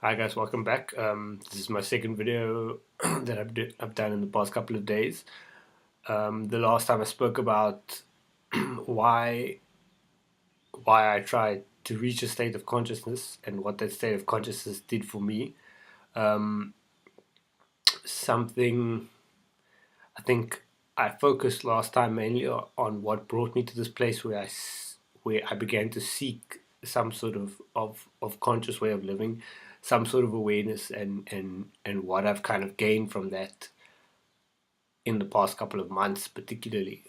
Hi guys, welcome back. This is my second video that I've done in the past couple of days. The last time I spoke about why I tried to reach a state of consciousness and what that state of consciousness did for me. Um, Something I think I focused last time mainly on what brought me to this place where I began to seek some sort of conscious way of living, some sort of awareness, and what I've kind of gained from that in the past couple of months, particularly.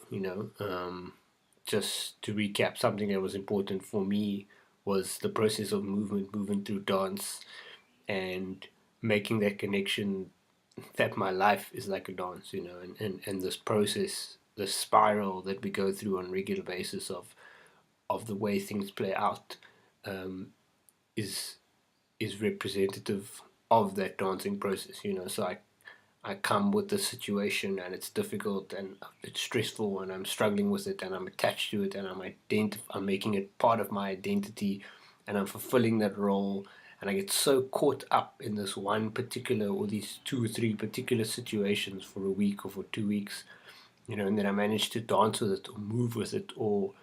Just to recap, something that was important for me was the process of moving through dance, and making that connection that my life is like a dance, and this process, the spiral that we go through on a regular basis of the way things play out, um, is representative of that dancing process. So I come with the situation and it's difficult and it's stressful and I'm struggling with it and I'm attached to it and I'm making it part of my identity and I'm fulfilling that role, and I get so caught up in this one particular or these two or three particular situations for a week or for 2 weeks, and then I manage to dance with it or move with it or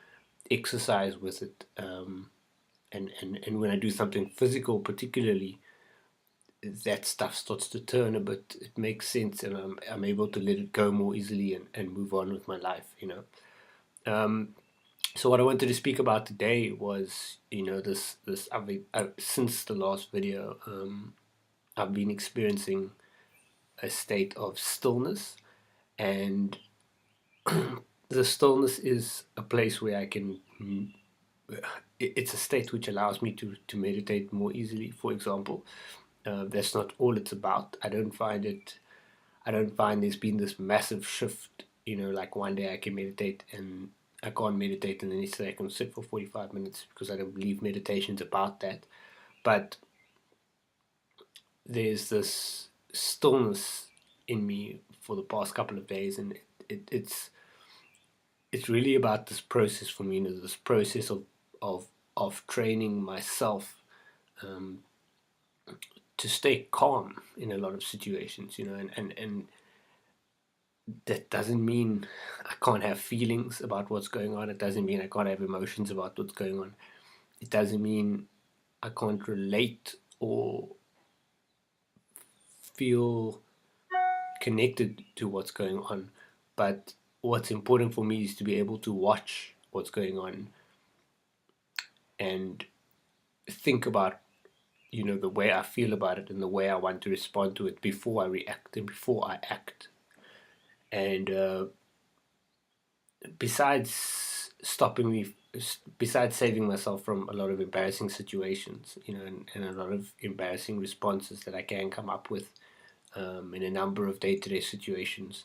exercise with it, and when I do something physical particularly, that stuff starts to turn a bit. It makes sense, and I'm able to let it go more easily and move on with my life. Um, so what I wanted to speak about today was, this since the last video, I've been experiencing a state of stillness, and the stillness is a place where I can. It's a state which allows me to meditate more easily. For example, that's not all it's about. I don't find there's been this massive shift, like one day I can meditate and I can't meditate, and the next day I can sit for 45 minutes, because I don't believe meditation's about that. But there's this stillness in me for the past couple of days, and it's really about this process for me, this process of, of training myself, um, to stay calm in a lot of situations, and that doesn't mean I can't have feelings about what's going on. It doesn't mean I can't have emotions about what's going on. It doesn't mean I can't relate or feel connected to what's going on. But what's important for me is to be able to watch what's going on and think about, the way I feel about it and the way I want to respond to it before I react and before I act. And stopping me besides saving myself from a lot of embarrassing situations, and a lot of embarrassing responses that I can come up with, in a number of day-to-day situations,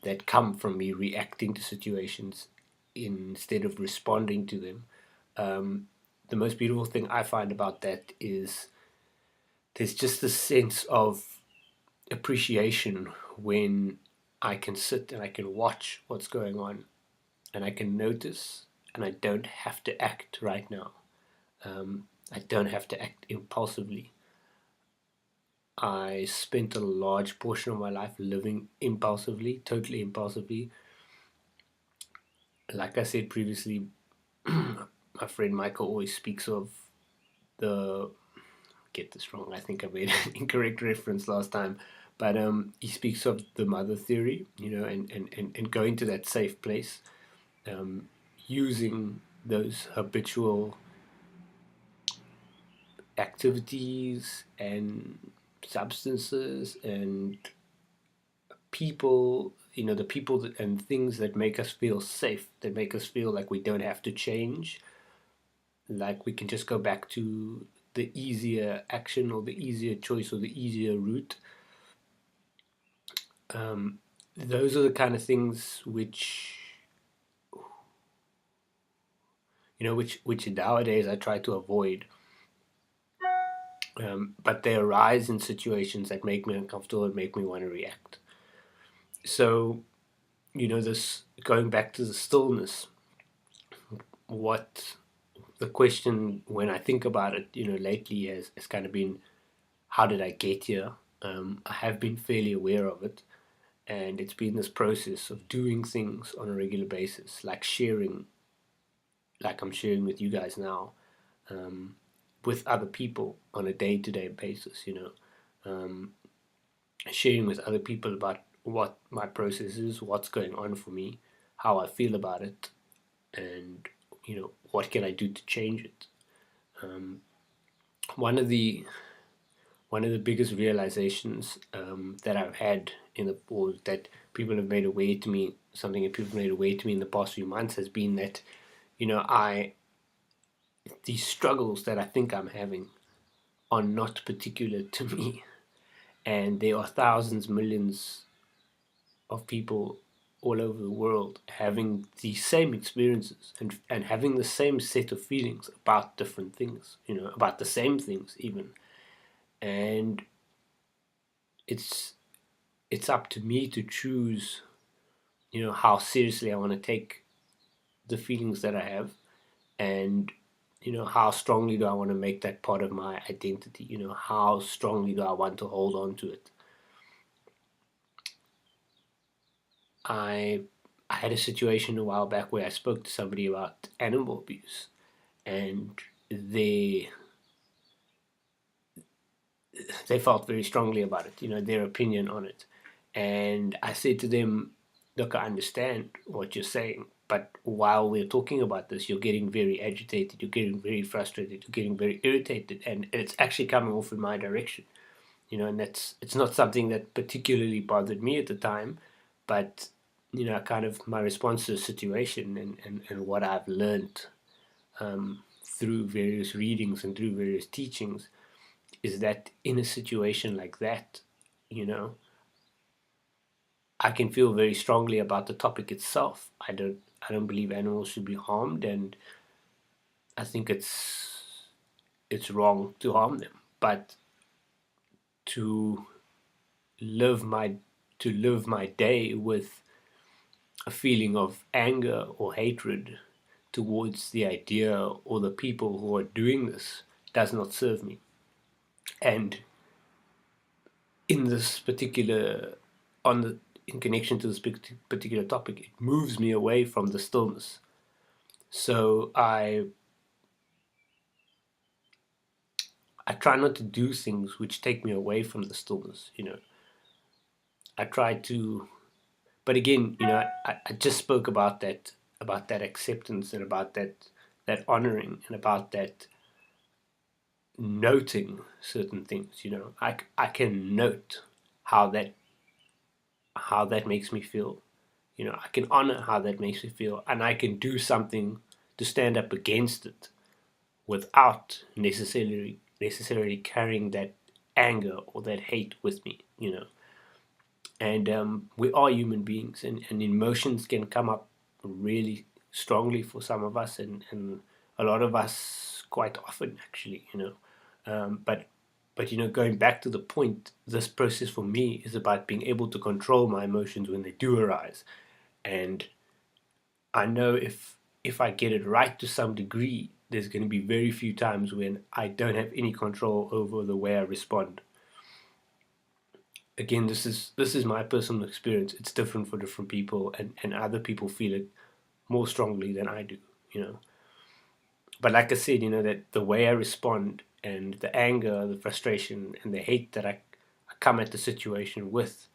that come from me reacting to situations instead of responding to them. The most beautiful thing I find about that is there's just a sense of appreciation when I can sit and I can watch what's going on and I can notice, and I don't have to act right now. I don't have to act impulsively. I spent a large portion of my life living impulsively, totally impulsively. Like I said previously, my friend Michael always speaks of the, get this wrong, I think I made an incorrect reference last time, but he speaks of the mother theory, and going to that safe place, using those habitual activities and substances and people, the people and things that make us feel safe, that make us feel like we don't have to change, like we can just go back to the easier action or the easier choice or the easier route. Um, those are the kind of things which nowadays I try to avoid. But they arise in situations that make me uncomfortable and make me want to react. So, this, going back to the stillness, what the question when I think about it, lately has kind of been, how did I get here? I have been fairly aware of it, and it's been this process of doing things on a regular basis, like sharing, like I'm sharing with you guys now, um, with other people on a day-to-day basis. Sharing with other people about what my process is, what's going on for me, how I feel about it, and what can I do to change it. Um, one of the one of the biggest realizations that I've had or that people have made aware to me, something that people have made aware to me in the past few months, has been that I these struggles that I think I'm having are not particular to me, and there are thousands, millions of people all over the world having the same experiences and having the same set of feelings about different things, about the same things even. And it's it's up to me to choose, how seriously I want to take the feelings that I have, and how strongly do I want to make that part of my identity. How strongly do I want to hold on to it. I had a situation a while back where I spoke to somebody about animal abuse, and they felt very strongly about it, their opinion on it. And I said to them, look, I understand what you're saying, but while we're talking about this, you're getting very agitated, you're getting very frustrated, you're getting very irritated, and it's actually coming off in my direction. And it's not something that particularly bothered me at the time, but kind of my response to the situation and what I've learned through various readings and through various teachings is that in a situation like that, you know, I can feel very strongly about the topic itself. I don't believe animals should be harmed, and I think it's wrong to harm them. But to live my to live my day with a feeling of anger or hatred towards the idea or the people who are doing this does not serve me. And in this particular on the in connection to this particular topic, it moves me away from the stillness. So I try not to do things which take me away from the stillness. I try to, but again, I just spoke about that acceptance and about that honoring and about that noting certain things. I can note how that makes me feel. I can honor how that makes me feel, and I can do something to stand up against it without necessarily carrying that anger or that hate with me. And we are human beings, and emotions can come up really strongly for some of us, and a lot of us quite often, actually. But going back to the point, this process for me is about being able to control my emotions when they do arise. And I know if I get it right to some degree, there's going to be very few times when I don't have any control over the way I respond. Again, this is my personal experience. It's different for different people, and other people feel it more strongly than I do. But like I said, that the way I respond and the anger, the frustration, and the hate that I come at the situation with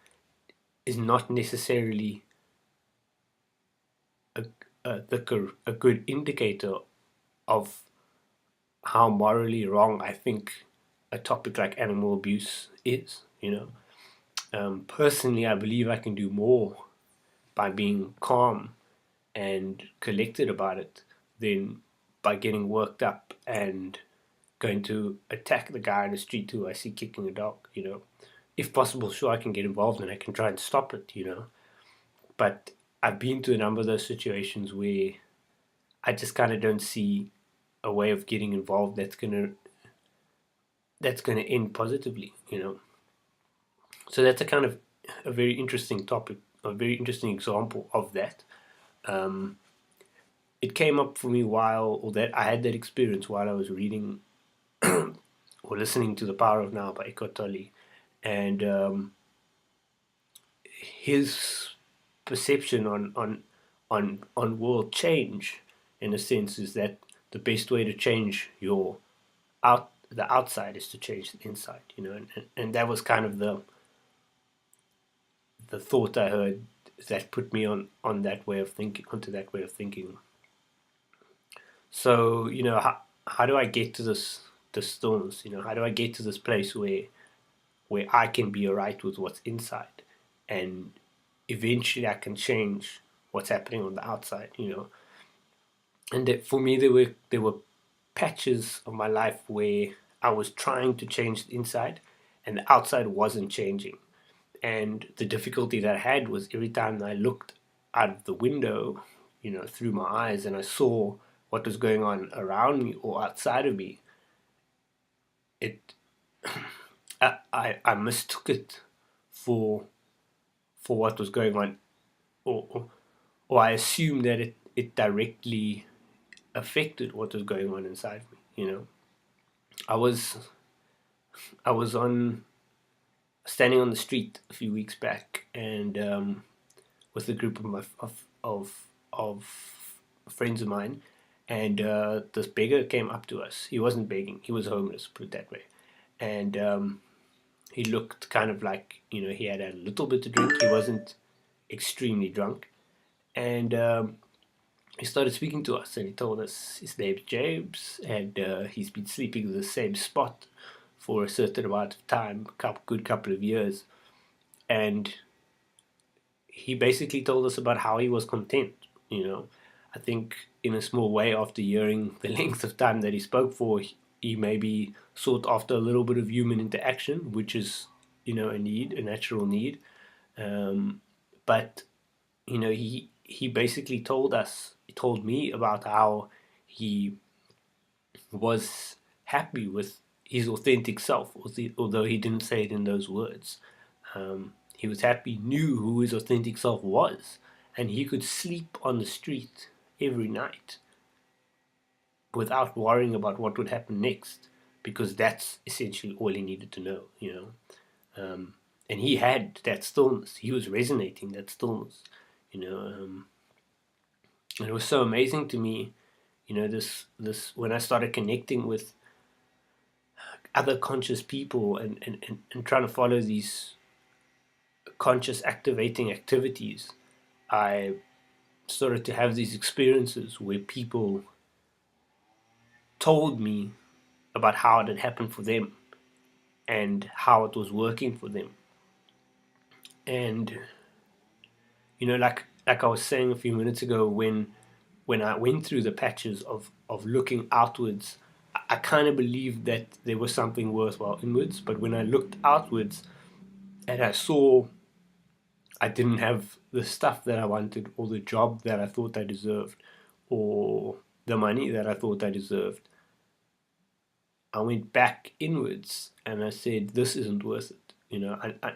is not necessarily a, a good indicator of how morally wrong I think a topic like animal abuse is. Personally, I believe I can do more by being calm and collected about it than by getting worked up and going to attack the guy in the street who I see kicking a dog. If possible, sure, I can get involved and I can try and stop it. But I've been to a number of those situations where I just kind of don't see a way of getting involved that's gonna end positively. So that's a very interesting topic, a very interesting example of that. Um, it came up for me or that I had that experience while I was reading or listening to The Power of Now by Eckhart Tolle, and his perception on world change, in a sense, is that the best way to change the outside is to change the inside, and that was kind of the thought I heard that put me on that way of thinking, onto that way of thinking. So, how do I get to this stillness? How do I get to this place where I can be alright with what's inside, and eventually I can change what's happening on the outside. And that, for me, there were patches of my life where I was trying to change the inside, and the outside wasn't changing. And the difficulty that I had was every time I looked out of the window, through my eyes, and I saw what was going on around me or outside of me, it I mistook it for what was going on, or I assumed that it directly affected what was going on inside me. I was I was on standing on the street a few weeks back, and with a group of friends of mine, and this beggar came up to us. He wasn't begging; he was homeless, put it that way. And he looked kind of like, he had a little bit to drink. He wasn't extremely drunk, and he started speaking to us, and he told us his name's James, and he's been sleeping in the same spot for a certain amount of time, good couple of years, and he basically told us about how he was content. I think in a small way, after hearing the length of time that he spoke for, he maybe sought after a little bit of human interaction, which is, a natural need. But he basically told me about how he was happy with his authentic self, although he didn't say it in those words. He was happy, knew who his authentic self was, and he could sleep on the street every night without worrying about what would happen next, because that's essentially all he needed to know. And he had that stillness. He was resonating that stillness, and it was so amazing to me, this when I started connecting with other conscious people, and trying to follow these conscious activating activities. I started to have these experiences where people told me about how it had happened for them and how it was working for them. And like I was saying a few minutes ago, when I went through the patches of looking outwards, I kind of believed that there was something worthwhile inwards. But when I looked outwards and I saw I didn't have the stuff that I wanted, or the job that I thought I deserved, or the money that I thought I deserved, I went back inwards and I said, "This isn't worth it."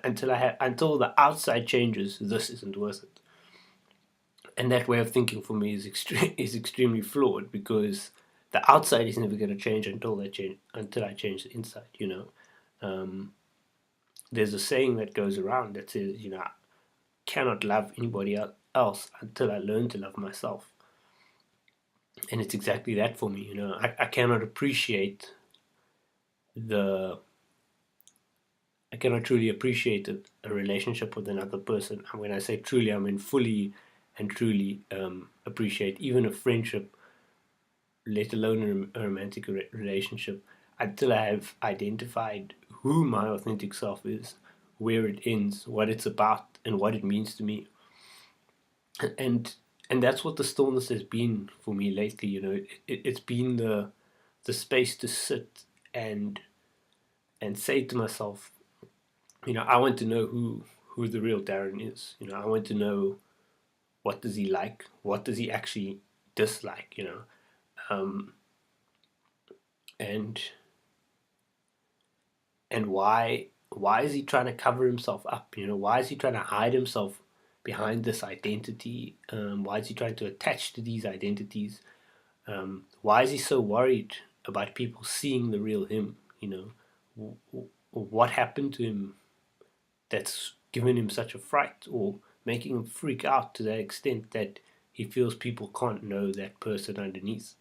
Until the outside changes, this isn't worth it. And that way of thinking for me is extremely flawed, because the outside is never going to change until I change the inside. There's a saying that goes around that says, I cannot love anybody else until I learn to love myself. And it's exactly that for me. I cannot appreciate I cannot truly appreciate a relationship with another person. And when I say truly, I mean fully and truly appreciate even a friendship, let alone a romantic relationship, until I have identified who my authentic self is, where it ends, what it's about, and what it means to me. And that's what the stillness has been for me lately. It's been the space to sit and say to myself, I want to know who the real Darren is. I want to know, what does he like, what does he actually dislike, um, and why is he trying to cover himself up? Why is he trying to hide himself behind this identity? Why is he trying to attach to these identities? Why is he so worried about people seeing the real him? You know, what happened to him that's given him such a fright, or making him freak out to that extent that he feels people can't know that person underneath.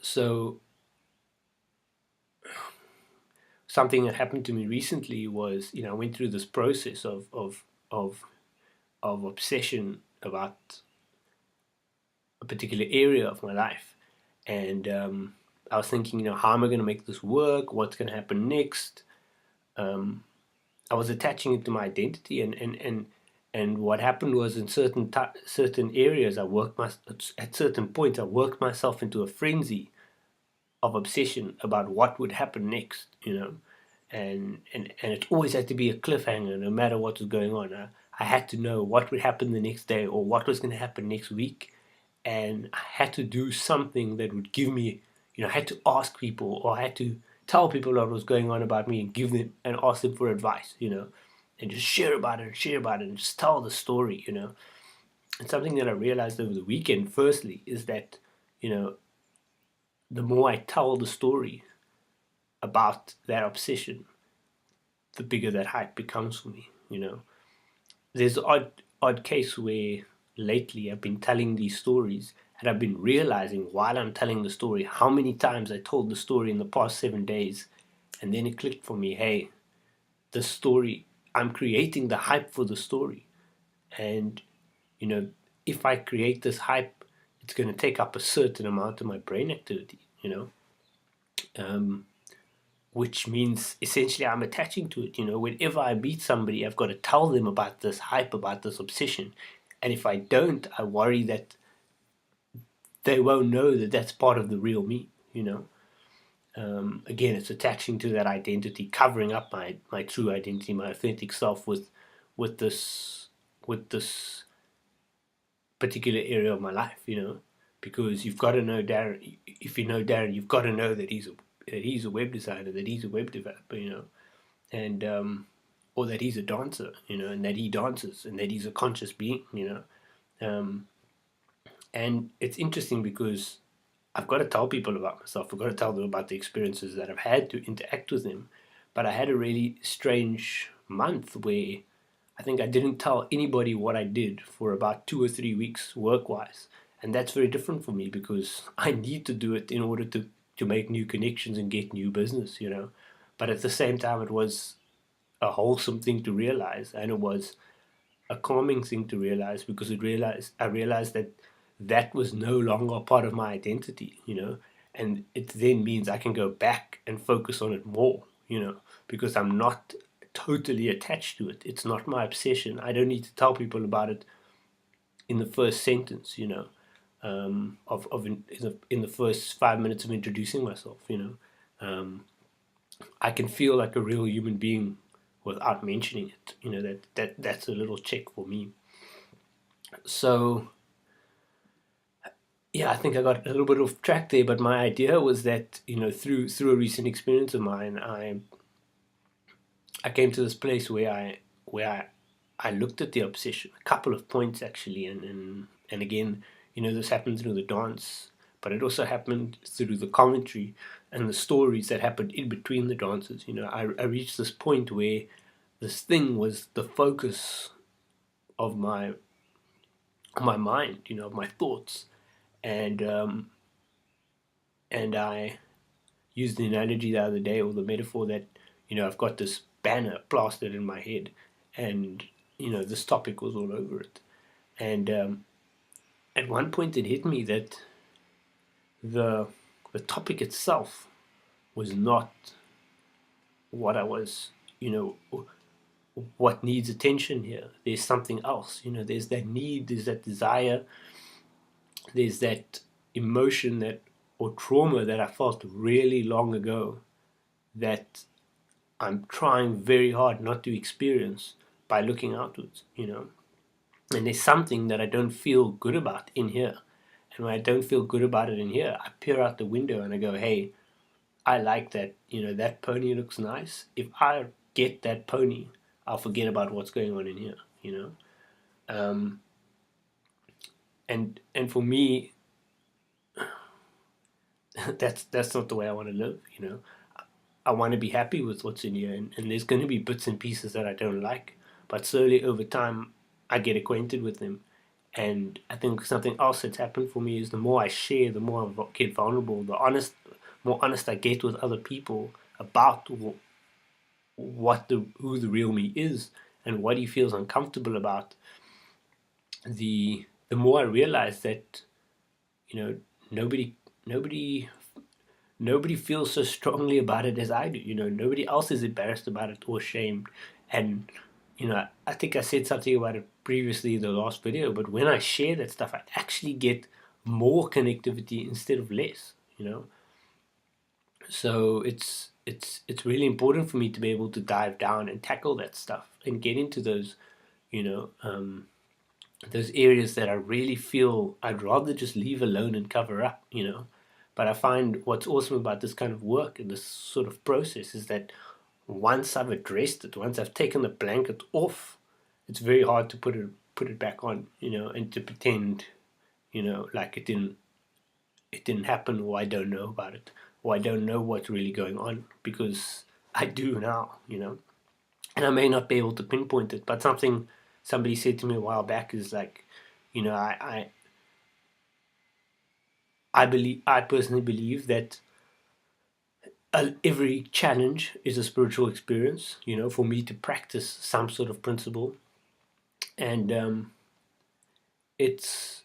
So something that happened to me recently was, I went through this process of obsession about a particular area of my life, and I was thinking, how am I going to make this work? What's going to happen next? I was attaching it to my identity, and what happened was, in certain areas, at certain points I worked myself into a frenzy of obsession about what would happen next, and it always had to be a cliffhanger, no matter what was going on. I had to know what would happen the next day, or what was going to happen next week, and I had to do something that would give me, I had to ask people, or I had to tell people what was going on about me, and give them and ask them for advice, and just share about it, and just tell the story. And something that I realized over the weekend, firstly, is that, you know, the more I tell the story about that obsession, the bigger that hype becomes for me. There's the odd case where lately I've been telling these stories, and I've been realizing while I'm telling the story how many times I told the story in the past 7 days, and then it clicked for me, hey, the story, I'm creating the hype for the story. And you know if I create this hype, it's going to take up a certain amount of my brain activity. um, which means essentially I'm attaching to it. Whenever I meet somebody, I've got to tell them about this hype, about this obsession. And if I don't, I worry that they won't know that that's part of the real me. Again, it's attaching to that identity, covering up my true identity, my authentic self, with this with this particular area of my life. Because you've got to know Darren. If you know Darren, you've got to know that he's a web designer, that he's a web developer. And or that he's a dancer, and that he dances, and that he's a conscious being. Um, and it's interesting because I've got to tell people about myself. I've got to tell them about the experiences that I've had to interact with them. But I had a really strange month where I think I didn't tell anybody what I did for about 2 or 3 weeks work-wise. And that's very different for me because I need to do it in order to make new connections and get new business. But at the same time, it was a wholesome thing to realize, and it was a calming thing to realize, because I realized that that was no longer part of my identity. And it then means I can go back and focus on it more, because I'm not totally attached to it. It's not my obsession. I don't need to tell people about it in the first sentence, in the first 5 minutes of introducing myself. I can feel like a real human being without mentioning it. That's a little check for me. So yeah, I think I got a little bit off track there, but my idea was that through a recent experience of mine, I came to this place where I looked at the obsession, a couple of points actually, and again, this happened through the dance, but it also happened through the commentary and the stories that happened in between the dances. I reached this point where this thing was the focus of my mind, of my thoughts, and I used the analogy the other day, or the metaphor, that I've got this banner plastered in my head, and this topic was all over it. And at one point it hit me that the the topic itself was not what I was, what needs attention here. There's something else. There's that need, there's that desire, there's that emotion, that or trauma that I felt really long ago, that I'm trying very hard not to experience by looking outwards. And there's something that I don't feel good about in here. And when I don't feel good about it in here, I peer out the window and I go, hey, I like that, that pony looks nice. If I get that pony, I'll forget about what's going on in here. Um, and for me, that's not the way I want to live. I want to be happy with what's in here, and there's going to be bits and pieces that I don't like, but slowly over time, I get acquainted with them. And I think something else that's happened for me is the more I share, the more I get vulnerable, more honest I get with other people about who the real me is and what he feels uncomfortable about. The more I realize that you know nobody nobody nobody feels so strongly about it as I do. Nobody else is embarrassed about it or ashamed. And I think I said something about it previously in the last video, but when I share that stuff, I actually get more connectivity instead of less. So it's really important for me to be able to dive down and tackle that stuff and get into you know those areas that I really feel I'd rather just leave alone and cover up. But I find what's awesome about this kind of work and this sort of process is that once I've addressed it, once I've taken the blanket off, it's very hard to put it back on, and to pretend, like it didn't happen, or I don't know about it, or I don't know what's really going on, because I do now. And I may not be able to pinpoint it, but something somebody said to me a while back is like, I personally believe that every challenge is a spiritual experience, for me to practice some sort of principle. And it's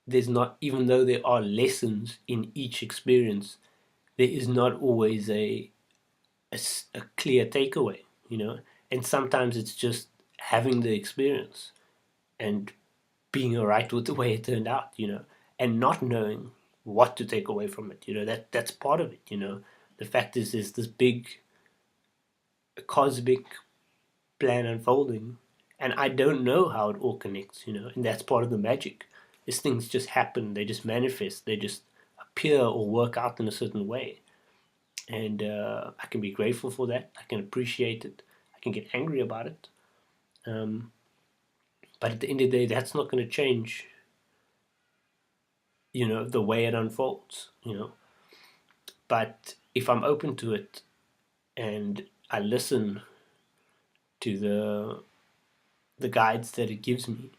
there's not, even though there are lessons in each experience, there is not always a clear takeaway. And sometimes it's just having the experience and being alright with the way it turned out, and not knowing what to take away from it. That's part of it. The fact is, there's this big cosmic plan unfolding, and I don't know how it all connects, and that's part of the magic. These things just happen, they just manifest, they just appear or work out in a certain way. And I can be grateful for that, I can appreciate it, I can get angry about it. But at the end of the day, that's not going to change the way it unfolds. But if I'm open to it and I listen to the guides that it gives me,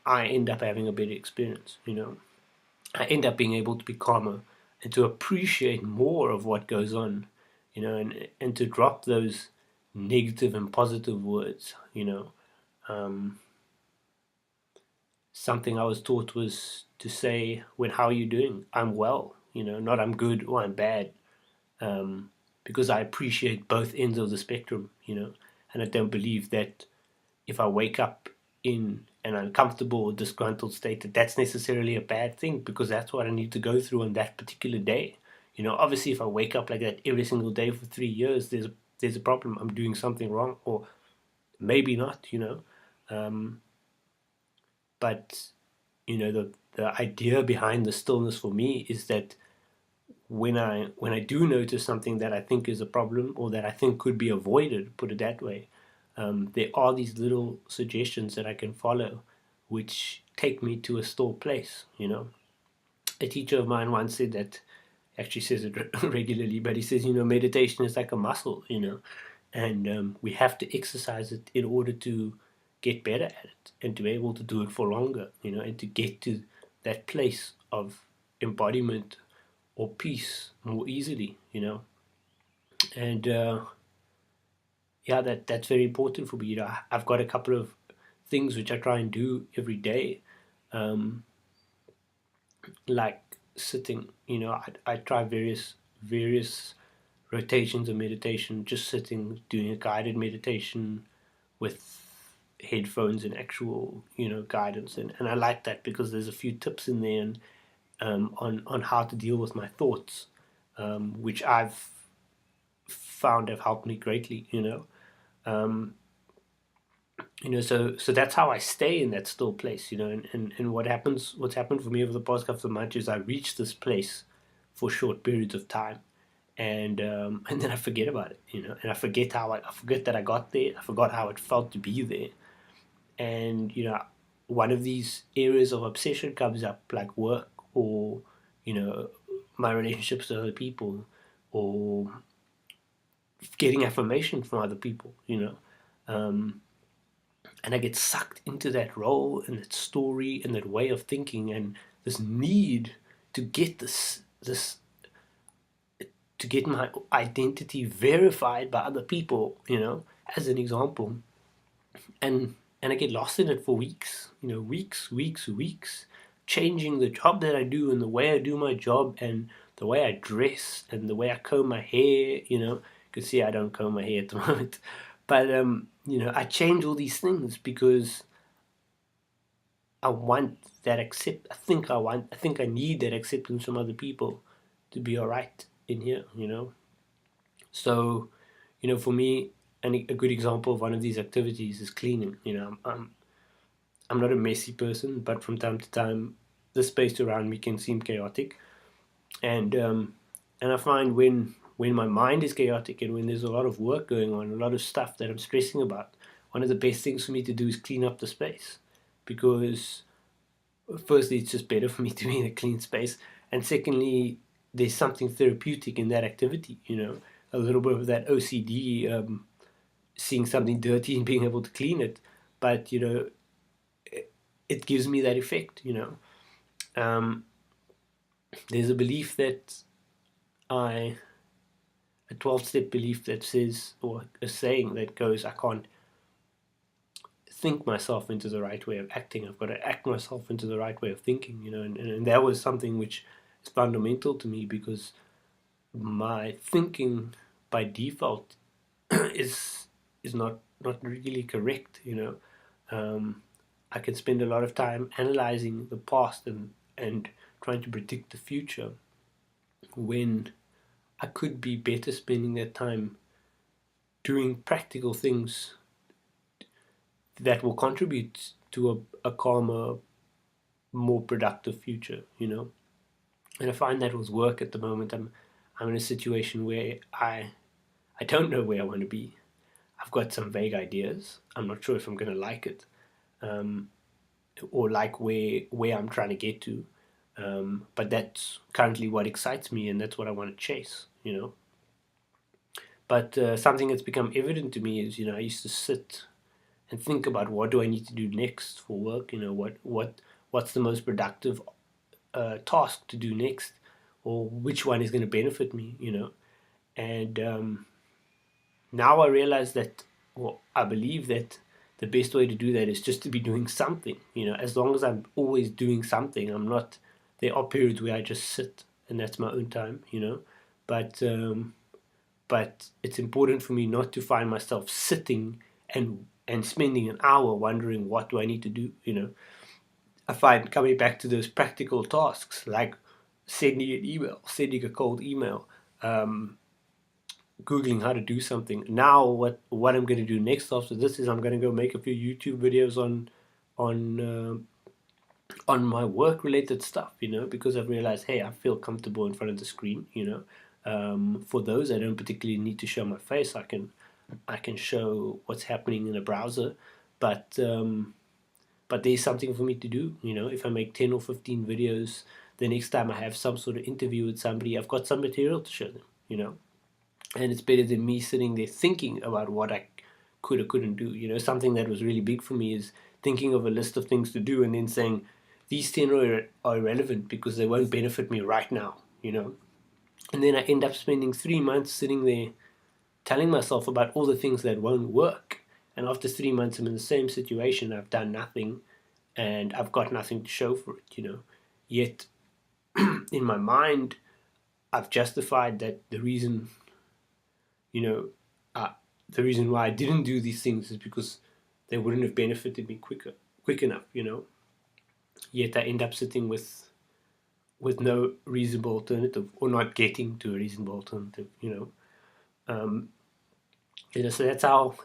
I end up having a better experience. I end up being able to be calmer and to appreciate more of what goes on, and to drop those negative and positive words. Something I was taught was to say, when how are you doing? I'm well, not I'm good or I'm bad. Because I appreciate both ends of the spectrum, and I don't believe that if I wake up in an uncomfortable or disgruntled state, that's necessarily a bad thing, because that's what I need to go through on that particular day. Obviously, if I wake up like that every single day for 3 years, there's a problem. I'm doing something wrong, or maybe not. But the idea behind the stillness for me is that when I do notice something that I think is a problem, or that I think could be avoided, put it that way, there are these little suggestions that I can follow, which take me to a still place. A teacher of mine once said that, actually says it regularly, but he says, meditation is like a muscle, and we have to exercise it in order to get better at it and to be able to do it for longer, and to get to that place of embodiment or peace more easily. And yeah, that's very important for me. I've got a couple of things which I try and do every day, like sitting. I try various rotations of meditation, just sitting, doing a guided meditation with headphones and actual guidance, and I like that because there's a few tips in there, and on how to deal with my thoughts, which I've found have helped me greatly. Um, so that's how I stay in that still place. And what's happened for me over the past couple of months is I reach this place for short periods of time, and then I forget about it, and I forget that I got there. I forgot how it felt to be there. And one of these areas of obsession comes up, like work, or you know my relationships with other people, or getting affirmation from other people, and I get sucked into that role and that story and that way of thinking, and this need to get this to get my identity verified by other people, as an example, and I get lost in it for weeks, weeks, changing the job that I do and the way I do my job and the way I dress and the way I comb my hair. You can see I don't comb my hair at the moment, but I change all these things because I want that I think I need that acceptance from other people to be all right in here. So, for me, a good example of one of these activities is cleaning. I'm not a messy person, but from time to time, the space around me can seem chaotic, and I find when my mind is chaotic and when there's a lot of work going on, a lot of stuff that I'm stressing about, one of the best things for me to do is clean up the space, because firstly, it's just better for me to be in a clean space, and secondly, there's something therapeutic in that activity. A little bit of that OCD, seeing something dirty and being able to clean it, but it gives me that effect. Um, there's a belief that I a 12-step belief that says, or a saying that goes, I can't think myself into the right way of acting. I've got to act myself into the right way of thinking. And that was something which is fundamental to me, because my thinking by default is not really correct. I can spend a lot of time analyzing the past and trying to predict the future, when I could be better spending that time doing practical things that will contribute to a calmer, more productive future. And I find that with work at the moment, I'm in a situation where I don't know where I want to be. I've got some vague ideas. I'm not sure if I'm going to like it, um, or like where I'm trying to get to. But that's currently what excites me, and that's what I want to chase. But something that's become evident to me is, I used to sit and think about, what do I need to do next for work. What's the most productive task to do next, or which one is going to benefit me. And now I realize that, well, I believe that the best way to do that is just to be doing something. As long as I'm always doing something, I'm not. There are periods where I just sit, and that's my own time. But but it's important for me not to find myself sitting and spending an hour wondering, what do I need to do. I find coming back to those practical tasks, like sending an email, sending a cold email, Googling how to do something. Now, what I'm going to do next after this is I'm going to go make a few YouTube videos on on my work related stuff. Because I've realized, hey, I feel comfortable in front of the screen. For those, I don't particularly need to show my face. I can show what's happening in a browser, but there's something for me to do. If I make 10 or 15 videos, the next time I have some sort of interview with somebody, I've got some material to show them. And it's better than me sitting there thinking about what I could or couldn't do. Something that was really big for me is thinking of a list of things to do and then saying, these 10 are irrelevant because they won't benefit me right now. And then I end up spending 3 months sitting there telling myself about all the things that won't work. And after 3 months, I'm in the same situation. I've done nothing, and I've got nothing to show for it. Yet, in my mind, I've justified that the reason, you know, uh, the reason why I didn't do these things is because they wouldn't have benefited me quick enough. Yet I end up sitting with no reasonable alternative, or not getting to a reasonable alternative. Um, so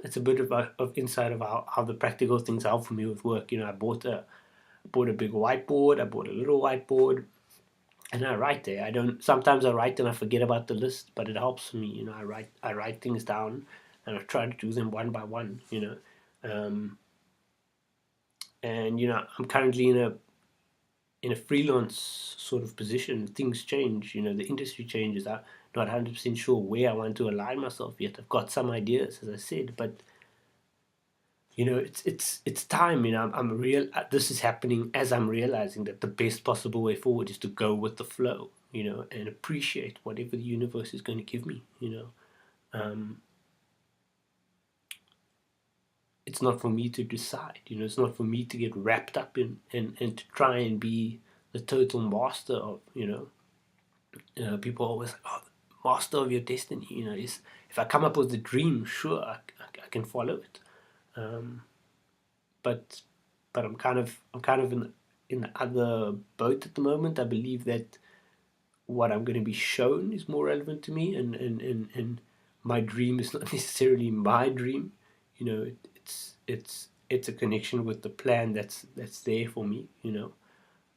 it's a bit of insight of how the practical things help for me with work. I bought a big whiteboard, I bought a little whiteboard, and I write there. Sometimes I write and I forget about the list, but it helps me. I write things down, and I try to do them one by one. And I'm currently in in a freelance sort of position, things change. The industry changes. I'm not 100% sure where I want to align myself yet. I've got some ideas, as I said, but it's time. I'm real. This is happening as I'm realizing that the best possible way forward is to go with the flow. And appreciate whatever the universe is going to give me. It's not for me to decide. It's not for me to get wrapped up in and to try and be the total master of. People are always like, oh, the master of your destiny. Is if I come up with a dream, sure, I can follow it. But I'm kind of in the other boat at the moment. I believe that what I'm going to be shown is more relevant to me, and my dream is not necessarily my dream. It's a connection with the plan that's there for me.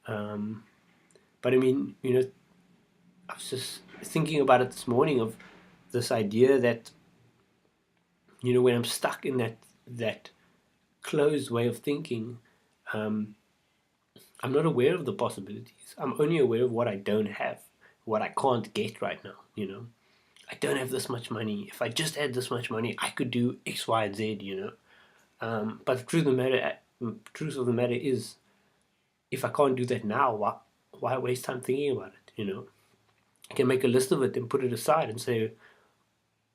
But I mean, I was just thinking about it this morning of this idea that when I'm stuck in that closed way of thinking, um, I'm not aware of the possibilities. I'm only aware of what I don't have, what I can't get right now. I don't have this much money. If I just had this much money, I could do X, Y, and Z. But the truth of the matter is, if I can't do that now, why waste time thinking about it? I can make a list of it and put it aside and say,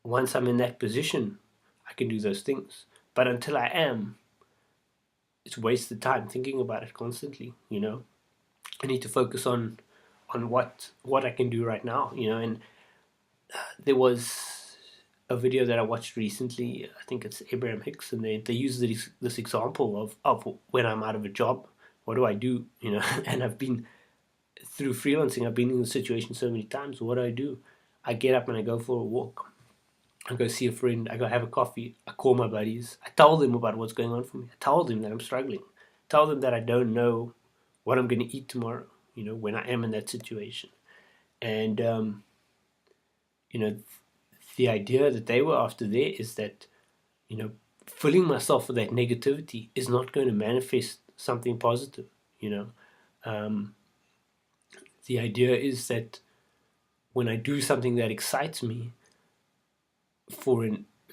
once I'm in that position, I can do those things. But until I am, it's wasted time thinking about it constantly. I need to focus on what I can do right now. And there was a video that I watched recently. I think it's Abraham Hicks, and they use this example of when I'm out of a job, what do I do? And I've been through freelancing. I've been in the situation so many times. What do? I get up and I go for a walk. I go see a friend. I go have a coffee. I call my buddies. I tell them about what's going on for me. I tell them that I'm struggling. I tell them that I don't know what I'm going to eat tomorrow. When I am in that situation, and you know, the idea that they were after there is that, filling myself with that negativity is not going to manifest something positive. You know, um, the idea is that when I do something that excites me,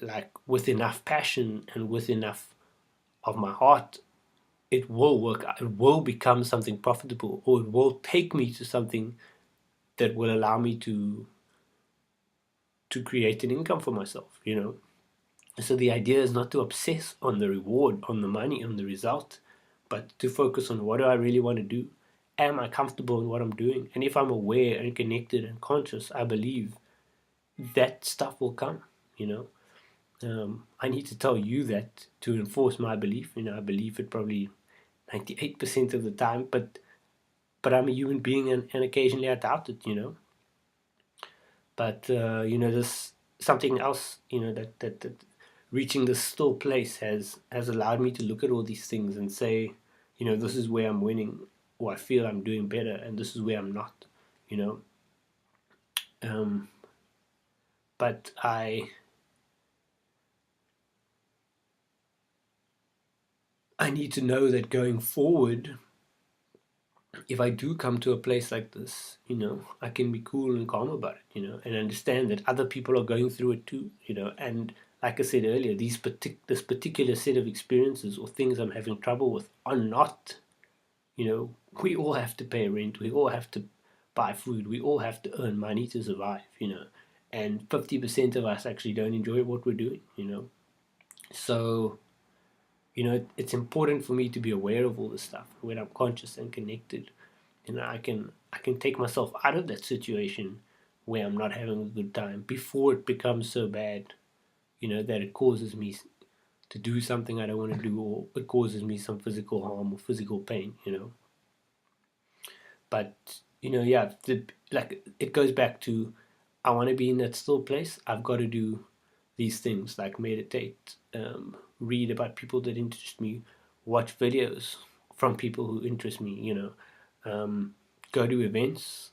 like with enough passion and with enough of my heart, it will work. It will become something profitable, or it will take me to something that will allow me to create an income for myself. So the idea is not to obsess on the reward, on the money, on the result, but to focus on what do I really want to do? Am I comfortable in what I'm doing? And if I'm aware and connected and conscious, I believe that stuff will come. I need to tell you that to enforce my belief. I believe it probably 98% of the time, but I'm a human being, and occasionally I doubt it. But there's something else. That reaching this still place has allowed me to look at all these things and say, this is where I'm winning, or I feel I'm doing better, and this is where I'm not. You know, um, but I need to know that going forward, if I do come to a place like this, I can be cool and calm about it, and understand that other people are going through it too, and like I said earlier, this particular set of experiences or things I'm having trouble with are not, we all have to pay rent, we all have to buy food, we all have to earn money to survive, and 50% of us actually don't enjoy what we're doing, so it's important for me to be aware of all this stuff when I'm conscious and connected. I can take myself out of that situation where I'm not having a good time before it becomes so bad, that it causes me to do something I don't want to do, or it causes me some physical harm or physical pain. But yeah, like it goes back to, I want to be in that still place. I've got to do these things like meditate, read about people that interest me, watch videos from people who interest me. Go to events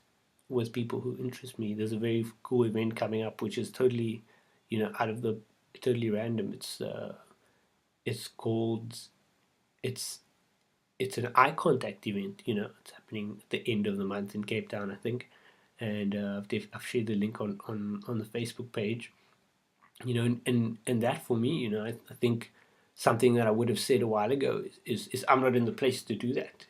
with people who interest me. There's a very cool event coming up, which is totally, out of the totally random. It's called it's it's an eye contact event. It's happening at the end of the month in Cape Town, I think, and I've shared the link on the Facebook page. And that for me, I think something that I would have said a while ago is I'm not in the place to do that.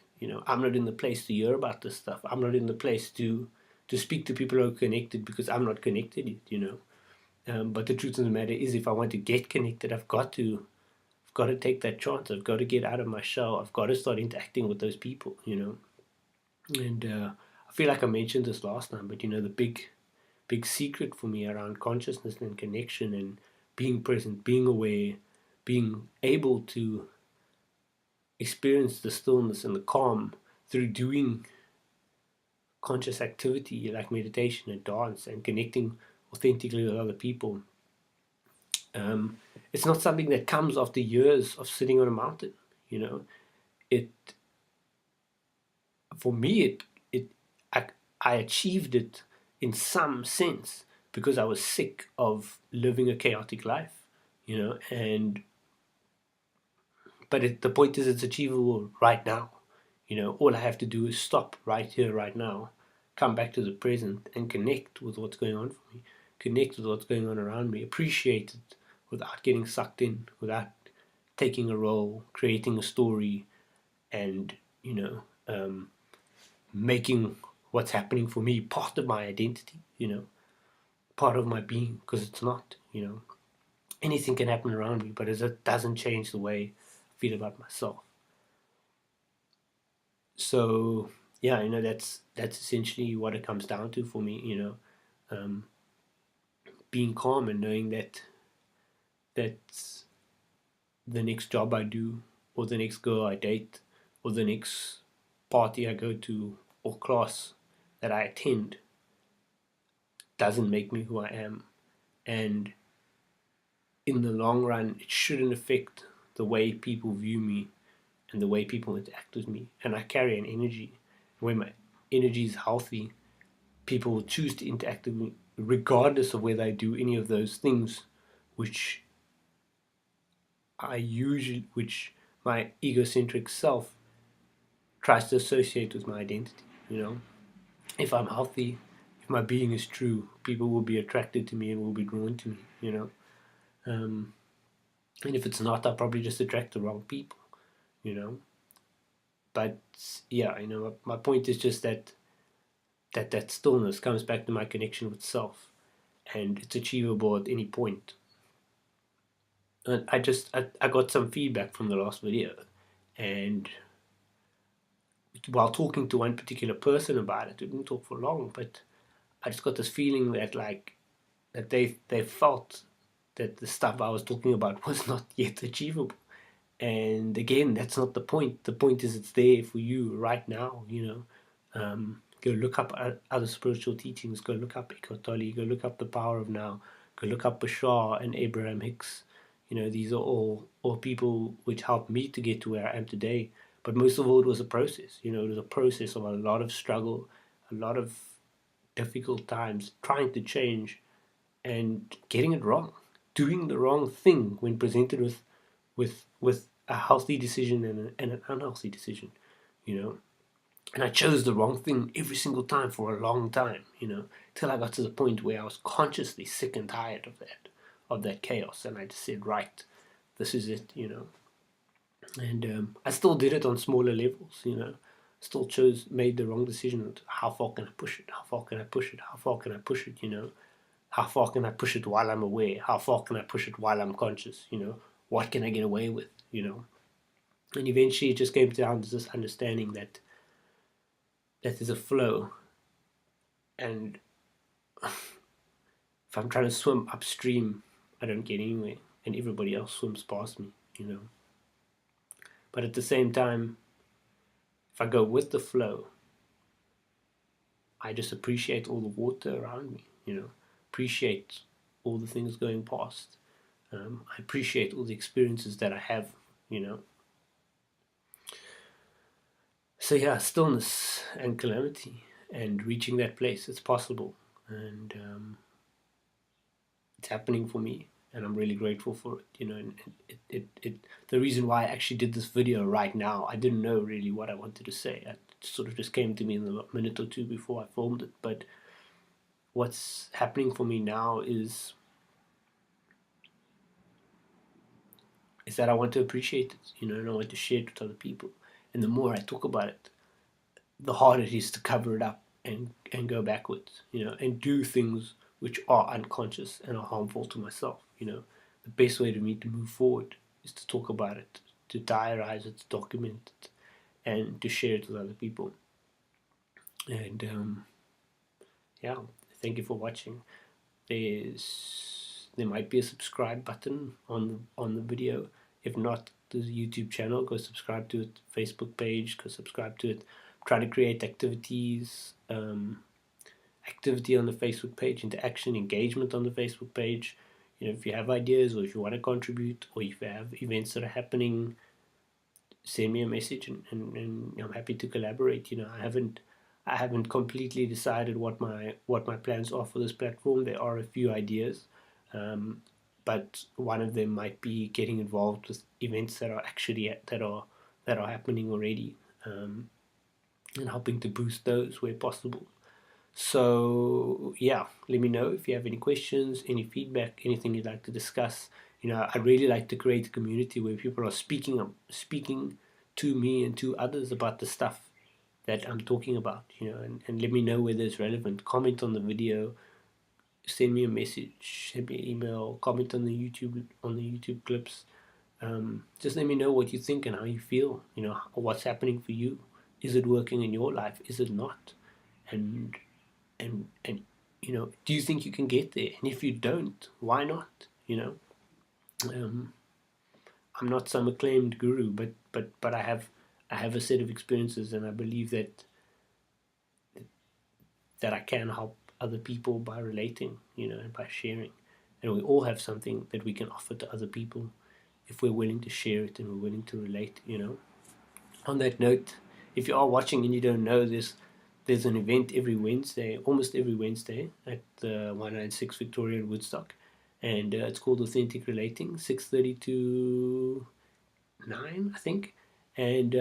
I'm not in the place to hear about this stuff. I'm not in the place to speak to people who are connected because I'm not connected yet. But the truth of the matter is, if I want to get connected, I've got to take that chance. I've got to get out of my shell. I've got to start interacting with those people. And I feel like I mentioned this last time, but the big secret for me around consciousness and connection and being present, being aware, being able to experience the stillness and the calm through doing conscious activity like meditation and dance and connecting authentically with other people. It's not something that comes after years of sitting on a mountain. It for me it I achieved it in some sense because I was sick of living a chaotic life. And but the point is, it's achievable right now. All I have to do is stop right here, right now, come back to the present, and connect with what's going on for me, connect with what's going on around me, appreciate it without getting sucked in, without taking a role, creating a story, and making what's happening for me part of my identity. Part of my being, because it's not. Anything can happen around me, but it doesn't change the way I feel about myself. So yeah, that's essentially what it comes down to for me. Being calm and knowing that's the next job I do, or the next girl I date, or the next party I go to, or class that I attend doesn't make me who I am. And in the long run, it shouldn't affect the way people view me and the way people interact with me. And I carry an energy. When my energy is healthy, people will choose to interact with me regardless of whether I do any of those things which which my egocentric self tries to associate with my identity. If I'm healthy, if my being is true, people will be attracted to me and will be drawn to me. And if it's not, I'll probably just attract the wrong people. But yeah, my point is just that stillness comes back to my connection with self, and it's achievable at any point. And I got some feedback from the last video, and while talking to one particular person about it, we didn't talk for long, but I just got this feeling that that they felt that the stuff I was talking about was not yet achievable. And again, that's not the point. The point is, it's there for you right now. Go look up other spiritual teachings. Go look up Eckhart Tolle. Go look up The Power of Now. Go look up Bashar and Abraham Hicks. These are all people which helped me to get to where I am today. But most of all, it was a process. It was a process of a lot of struggle, a lot of difficult times, trying to change and getting it wrong, doing the wrong thing when presented with a healthy decision and an unhealthy decision. And I chose the wrong thing every single time for a long time, till I got to the point where I was consciously sick and tired of that chaos, and I just said, right, this is it. And I still did it on smaller levels. Still made the wrong decision. How far can I push it? How far can I push it? How far can I push it? How far can I push it while I'm aware? How far can I push it while I'm conscious? What can I get away with? And eventually it just came down to this understanding that there's a flow, and if I'm trying to swim upstream, I don't get anywhere, and everybody else swims past me. But at the same time, if I go with the flow, I just appreciate all the water around me, appreciate all the things going past. I appreciate all the experiences that I have. So yeah, stillness and calamity and reaching that place, it's possible. And it's happening for me. and I'm really grateful for it. You know, and the reason why I actually did this video right now, I didn't know really what I wanted to say. It sort of just came to me in the minute or two before I filmed it. But what's happening for me now is that I want to appreciate it, you know, and I want to share it with other people. And the more I talk about it, the harder it is to cover it up and go backwards, you know, and do things which are unconscious and are harmful to myself. You know, the best way to me to move forward is to talk about it, to diarize it, to document it, and to share it with other people. And yeah, thank you for watching. There might be a subscribe button on the video. If not, the YouTube channel, go subscribe to it. Facebook page, go subscribe to it. I'm trying to create activity on the Facebook page, interaction, engagement on the Facebook page. You know, if you have ideas or if you want to contribute or if you have events that are happening, send me a message and I'm happy to collaborate. You know, I haven't completely decided what my plans are for this platform. There are a few ideas, but one of them might be getting involved with events that are actually that are happening already, and helping to boost those where possible. So yeah, let me know if you have any questions, any feedback, anything you'd like to discuss. You know, I really like to create a community where people are speaking to me and to others about the stuff that I'm talking about, you know, and let me know whether it's relevant. Comment on the video, send me a message, send me an email, comment on the YouTube clips. Just let me know what you think and how you feel. You know, what's happening for you. Is it working in your life? Is it not? And and you know, do you think you can get there? And if you don't, why not? You know, I'm not some acclaimed guru, but I have a set of experiences, and I believe that I can help other people by relating, you know, and by sharing. And we all have something that we can offer to other people if we're willing to share it and we're willing to relate, you know. On that note, if you are watching and you don't know this, there's an event every Wednesday, almost every Wednesday, at the 196 Victoria in Woodstock, and it's called Authentic Relating, 6:30 to 9, I think, and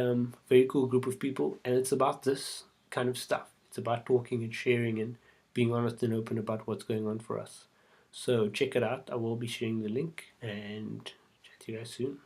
very cool group of people, and it's about this kind of stuff. It's about talking and sharing and being honest and open about what's going on for us. So check it out. I will be sharing the link, and chat to you guys soon.